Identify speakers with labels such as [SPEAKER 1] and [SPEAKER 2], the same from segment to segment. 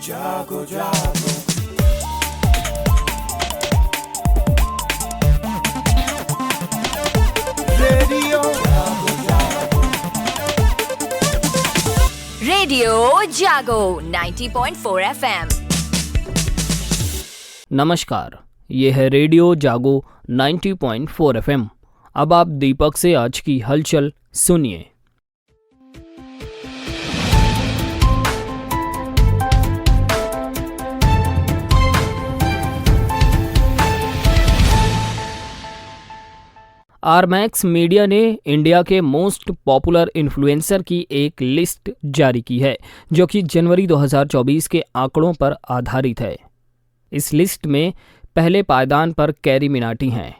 [SPEAKER 1] जागो जागो रेडियो जागो जागो
[SPEAKER 2] रेडियो जागो 90.4 FM।
[SPEAKER 3] नमस्कार, ये है रेडियो जागो 90.4 FM। अब आप दीपक से आज की हलचल सुनिए। आरमैक्स मीडिया ने इंडिया के मोस्ट पॉपुलर इन्फ्लुएंसर की एक लिस्ट जारी की है, जो कि जनवरी 2024 के आंकड़ों पर आधारित है। इस लिस्ट में पहले पायदान पर कैरी मिनाटी हैं।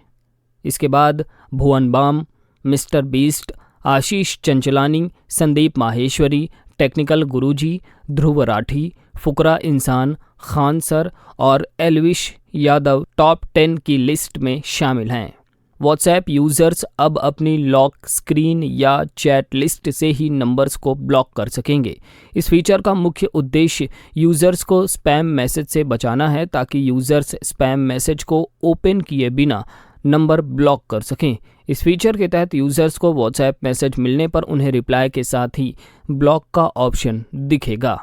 [SPEAKER 3] इसके बाद भुवन बाम, मिस्टर बीस्ट, आशीष चंचलानी, संदीप माहेश्वरी, टेक्निकल गुरुजी, ध्रुव राठी, फुकरा इंसान, खान सर और एलविश यादव टॉप 10 की लिस्ट में शामिल हैं। व्हाट्सएप यूज़र्स अब अपनी लॉक स्क्रीन या चैट लिस्ट से ही नंबर्स को ब्लॉक कर सकेंगे। इस फीचर का मुख्य उद्देश्य यूज़र्स को स्पैम मैसेज से बचाना है, ताकि यूज़र्स स्पैम मैसेज को ओपन किए बिना नंबर ब्लॉक कर सकें। इस फीचर के तहत यूज़र्स को व्हाट्सएप मैसेज मिलने पर उन्हें रिप्लाई के साथ ही ब्लॉक का ऑप्शन दिखेगा।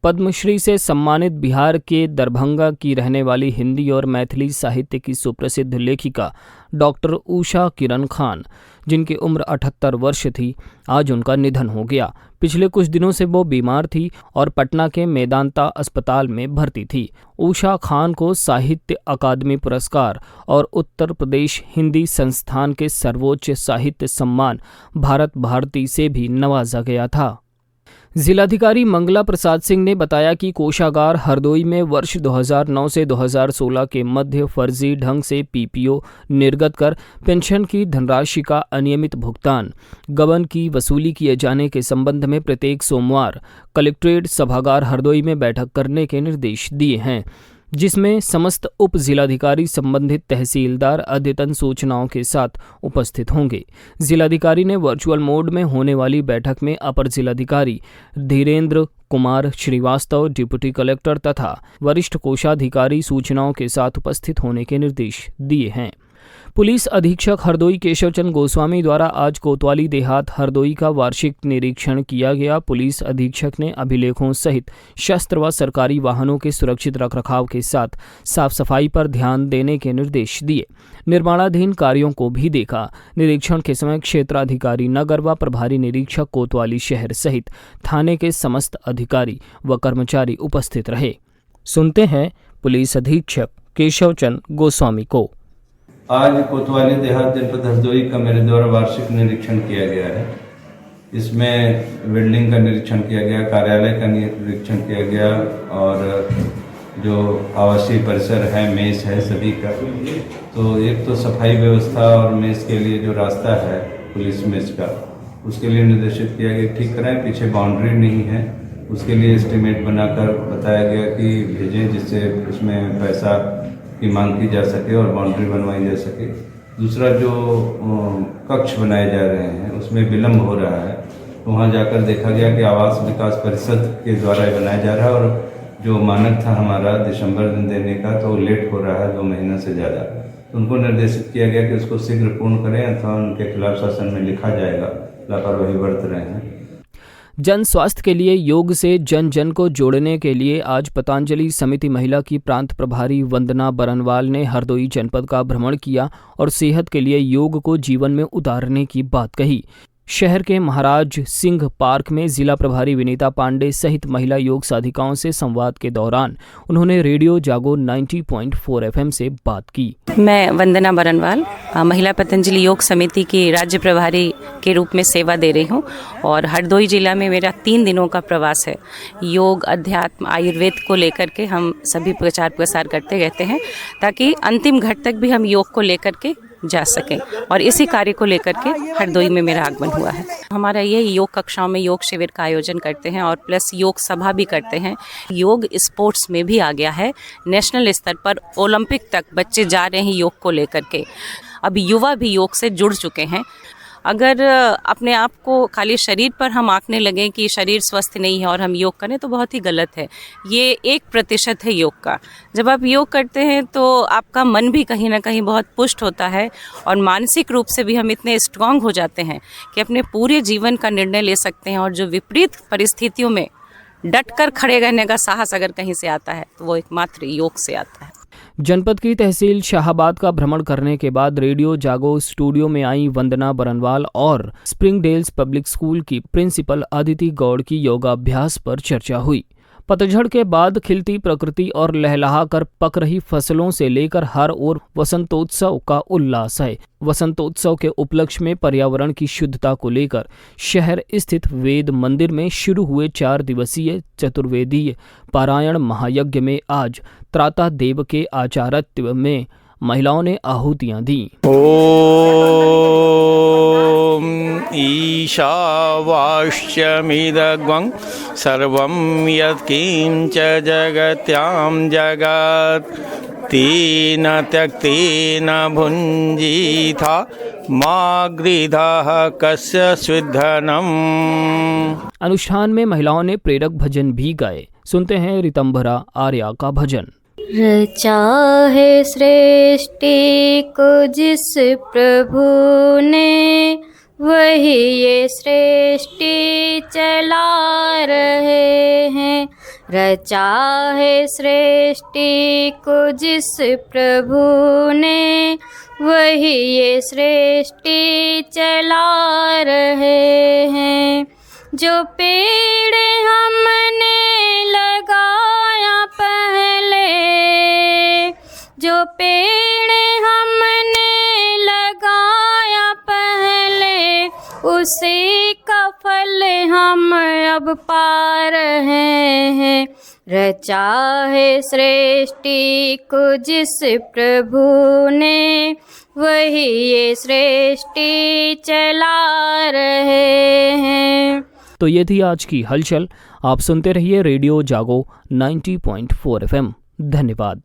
[SPEAKER 3] पद्मश्री से सम्मानित बिहार के दरभंगा की रहने वाली हिंदी और मैथिली साहित्य की सुप्रसिद्ध लेखिका डॉक्टर उषा किरण खान, जिनकी उम्र 78 वर्ष थी, आज उनका निधन हो गया। पिछले कुछ दिनों से वो बीमार थी और पटना के मेदांता अस्पताल में भर्ती थी। उषा खान को साहित्य अकादमी पुरस्कार और उत्तर प्रदेश हिंदी संस्थान के सर्वोच्च साहित्य सम्मान भारत भारती से भी नवाजा गया था। जिलाधिकारी मंगला प्रसाद सिंह ने बताया कि कोषागार हरदोई में वर्ष 2009 से 2016 के मध्य फर्जी ढंग से पीपीओ निर्गत कर पेंशन की धनराशि का अनियमित भुगतान, गबन की वसूली किए जाने के संबंध में प्रत्येक सोमवार कलेक्ट्रेट सभागार हरदोई में बैठक करने के निर्देश दिए हैं, जिसमें समस्त उप जिलाधिकारी संबंधित तहसीलदार अद्यतन सूचनाओं के साथ उपस्थित होंगे। जिलाधिकारी ने वर्चुअल मोड में होने वाली बैठक में अपर जिलाधिकारी धीरेन्द्र कुमार श्रीवास्तव, डिप्टी कलेक्टर तथा वरिष्ठ कोषाधिकारी सूचनाओं के साथ उपस्थित होने के निर्देश दिए हैं। पुलिस अधीक्षक हरदोई केशवचंद गोस्वामी द्वारा आज कोतवाली देहात हरदोई का वार्षिक निरीक्षण किया गया। पुलिस अधीक्षक ने अभिलेखों सहित शस्त्र व सरकारी वाहनों के सुरक्षित रखरखाव के साथ साफ सफाई पर ध्यान देने के निर्देश दिए। निर्माणाधीन कार्यों को भी देखा। निरीक्षण के समय क्षेत्राधिकारी नगर व प्रभारी निरीक्षक कोतवाली शहर सहित थाने के समस्त अधिकारी व कर्मचारी उपस्थित रहे। सुनते हैं पुलिस अधीक्षक केशवचंद गोस्वामी को।
[SPEAKER 4] आज कोतवाली देहात जनपद हरदोई का मेरे द्वारा वार्षिक निरीक्षण किया गया है। इसमें बिल्डिंग का निरीक्षण किया गया, कार्यालय का निरीक्षण किया गया और जो आवासीय परिसर है, मेस है सभी का। तो एक तो सफाई व्यवस्था और मेस के लिए जो रास्ता है पुलिस मेस का, उसके लिए निर्देशित किया गया ठीक कराएं। पीछे बाउंड्री नहीं है, उसके लिए एस्टिमेट बनाकर बताया गया कि भेजें, जिससे उसमें पैसा की मांग की जा सके और बाउंड्री बनवाई जा सके। दूसरा, जो कक्ष बनाए जा रहे हैं उसमें विलम्ब हो रहा है, तो वहाँ जाकर देखा गया कि आवास विकास परिषद के द्वारा बनाया जा रहा है और जो मानक था हमारा दिसंबर दिन देने का, तो लेट हो रहा है 2 महीना से ज़्यादा। तो उनको निर्देशित किया गया कि उसको शीघ्र पूर्ण करें, अथवा उनके खिलाफ शासन में लिखा जाएगा लापरवाही बरत रहे हैं।
[SPEAKER 3] जन स्वास्थ्य के लिए योग से जन जन को जोड़ने के लिए आज पतंजलि समिति महिला की प्रांत प्रभारी वंदना बरनवाल ने हरदोई जनपद का भ्रमण किया और सेहत के लिए योग को जीवन में उतारने की बात कही। शहर के महाराज सिंह पार्क में जिला प्रभारी विनीता पांडे सहित महिला योग साधिकाओं से संवाद के दौरान उन्होंने रेडियो जागो 90.4 FM से बात की।
[SPEAKER 5] मैं वंदना बरनवाल महिला पतंजलि योग समिति की राज्य प्रभारी के रूप में सेवा दे रही हूँ और हरदोई जिला में मेरा 3 दिनों का प्रवास है। योग, अध्यात्म, आयुर्वेद को लेकर के हम सभी प्रचार प्रसार करते रहते हैं, ताकि अंतिम घट तक भी हम योग को लेकर के जा सकें, और इसी कार्य को लेकर के हरदोई में मेरा आगमन हुआ है। हमारा ये योग कक्षाओं में योग शिविर का आयोजन करते हैं और प्लस योग सभा भी करते हैं। योग स्पोर्ट्स में भी आ गया है, नेशनल स्तर पर ओलंपिक तक बच्चे जा रहे हैं योग को लेकर के। अब युवा भी योग से जुड़ चुके हैं अगर अपने आप को खाली शरीर पर हम आंकने लगें कि शरीर स्वस्थ नहीं है और हम योग करें तो बहुत ही गलत है। ये 1% है योग का। जब आप योग करते हैं तो आपका मन भी कहीं ना कहीं बहुत पुष्ट होता है और मानसिक रूप से भी हम इतने स्ट्रांग हो जाते हैं कि अपने पूरे जीवन का निर्णय ले सकते हैं। और जो विपरीत परिस्थितियों में डट कर खड़े रहने का साहस अगर कहीं से आता है तो वो एकमात्र योग से आता है।
[SPEAKER 3] जनपद की तहसील शाहाबाद का भ्रमण करने के बाद रेडियो जागो स्टूडियो में आई वंदना बरनवाल और स्प्रिंगडेल्स पब्लिक स्कूल की प्रिंसिपल अदिति गौड़ की योगाभ्यास पर चर्चा हुई। पतझड़ के बाद खिलती प्रकृति और लहलहा कर पक रही फसलों से लेकर हर ओर वसंतोत्सव का उल्लास है। वसंतोत्सव के उपलक्ष्य में पर्यावरण की शुद्धता को लेकर शहर स्थित वेद मंदिर में शुरू हुए 4 दिवसीय चतुर्वेदीय पारायण महायज्ञ में आज त्राता देव के आचार्यत्व में महिलाओं ने आहुतियां दी।
[SPEAKER 6] ओम ईशावास्यमिदग्वं सर्वं यत्किंच जगत्यां जगत् तेन त्यक्तेन भुञ्जीथा मा गृधः कस्य स्विद्धनम्।
[SPEAKER 3] अनुष्ठान में महिलाओं ने प्रेरक भजन भी गाए। सुनते हैं रितंभरा आर्या का भजन।
[SPEAKER 7] रचा है सृष्टि को जिस प्रभु ने, वही ये सृष्टि चला रहे हैं। रचा है सृष्टि को जिस प्रभु ने, वही ये सृष्टि चला रहे हैं। जो पेड़ हमने लगाया पहले, जो पेड़ हमने लगाया पहले, उसी का फल हम अब पा रहे हैं। रचा है सृष्टि को जिस प्रभु ने, वही ये सृष्टि चला रहे हैं।
[SPEAKER 3] तो ये थी आज की हलचल। आप सुनते रहिए रेडियो जागो 90.4 FM। धन्यवाद।